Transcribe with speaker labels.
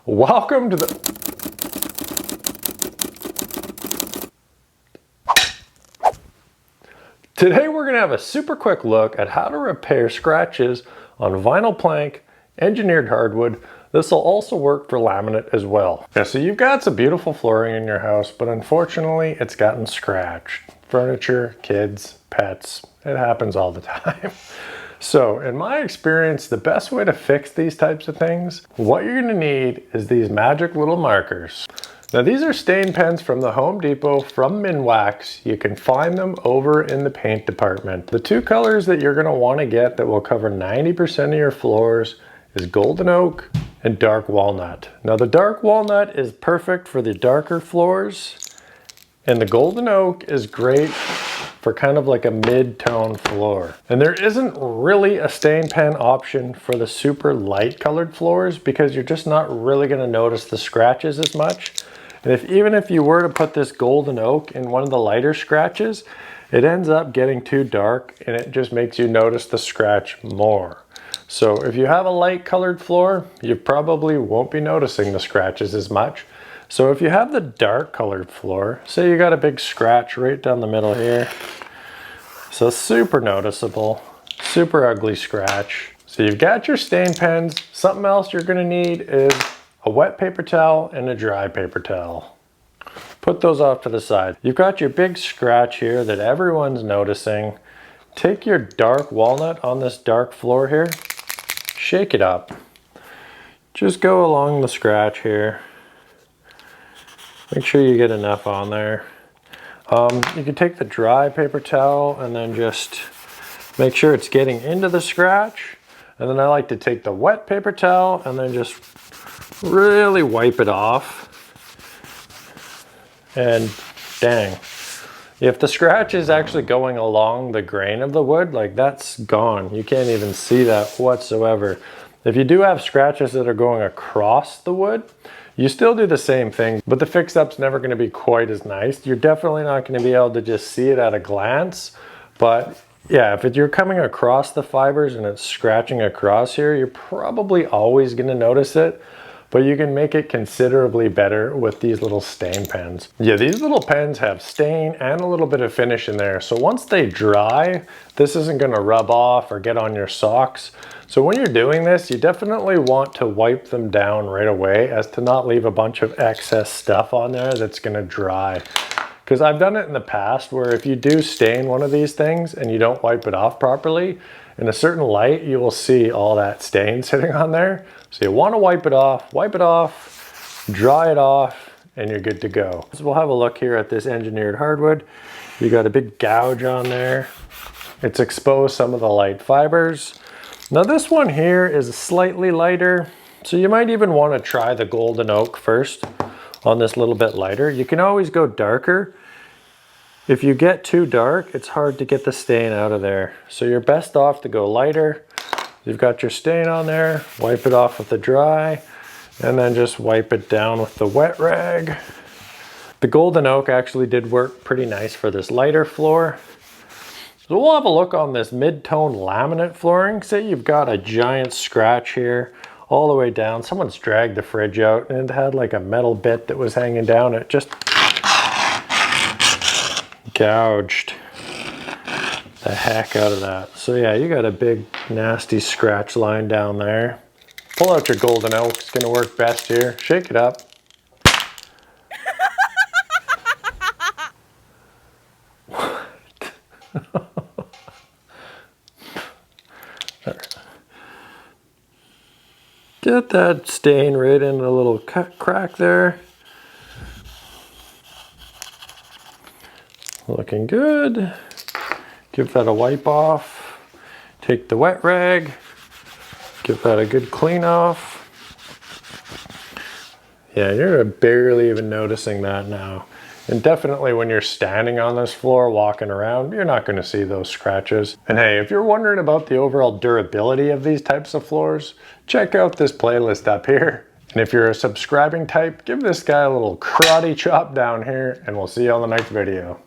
Speaker 1: Welcome to the... Today we're going to have a super quick look at how to repair scratches on vinyl plank, engineered hardwood. This will also work for laminate as well. Yeah, so you've got some beautiful flooring in your house, but unfortunately it's gotten scratched. Furniture, kids, pets, it happens all the time. So in my experience, the best way to fix these types of things, what you're gonna need is these magic little markers. Now these are stain pens from the Home Depot from Minwax. You can find them over in the paint department. The two colors that you're gonna wanna get that will cover 90% of your floors is golden oak and dark walnut. Now the dark walnut is perfect for the darker floors, and the golden oak is great for kind of like a mid-tone floor. And there isn't really a stain pen option for the super light colored floors because you're just not really gonna notice the scratches as much. And even if you were to put this golden oak in one of the lighter scratches, it ends up getting too dark and it just makes you notice the scratch more. So if you have a light colored floor, you probably won't be noticing the scratches as much. So if you have the dark colored floor, say you got a big scratch right down the middle here. So super noticeable, super ugly scratch. So you've got your stain pens. Something else you're gonna need is a wet paper towel and a dry paper towel. Put those off to the side. You've got your big scratch here that everyone's noticing. Take your dark walnut on this dark floor here, shake it up. Just go along the scratch here. Make sure you get enough on there. You can take the dry paper towel and then just make sure it's getting into the scratch. And then I like to take the wet paper towel and then just really wipe it off. And dang, if the scratch is actually going along the grain of the wood, like that's gone. You can't even see that whatsoever. If you do have scratches that are going across the wood, you still do the same thing, but the fix-up's never gonna be quite as nice. You're definitely not gonna be able to just see it at a glance, but yeah, if you're coming across the fibers and it's scratching across here, you're probably always gonna notice it, but you can make it considerably better with these little stain pens. Yeah, these little pens have stain and a little bit of finish in there, so once they dry, this isn't gonna rub off or get on your socks. So when you're doing this, you definitely want to wipe them down right away as to not leave a bunch of excess stuff on there that's gonna dry. Because I've done it in the past where if you do stain one of these things and you don't wipe it off properly, in a certain light, you will see all that stain sitting on there. So you wanna wipe it off, dry it off, and you're good to go. So we'll have a look here at this engineered hardwood. You got a big gouge on there. It's exposed some of the light fibers. Now this one here is slightly lighter, so you might even want to try the golden oak first on this little bit lighter. You can always go darker. If you get too dark, it's hard to get the stain out of there. So you're best off to go lighter. You've got your stain on there, wipe it off with the dry, and then just wipe it down with the wet rag. The golden oak actually did work pretty nice for this lighter floor. So we'll have a look on this mid-tone laminate flooring. Say you've got a giant scratch here all the way down. Someone's dragged the fridge out and it had like a metal bit that was hanging down. It just gouged the heck out of that. So yeah, you got a big nasty scratch line down there. Pull out your golden oak. It's gonna work best here. Shake it up. Get that stain right in the little crack there. Looking good. Give that a wipe off. Take the wet rag. Give that a good clean off. Yeah, you're barely even noticing that now. And definitely when you're standing on this floor, walking around, you're not gonna see those scratches. And hey, if you're wondering about the overall durability of these types of floors, check out this playlist up here. And if you're a subscribing type, give this guy a little karate chop down here, and we'll see you on the next video.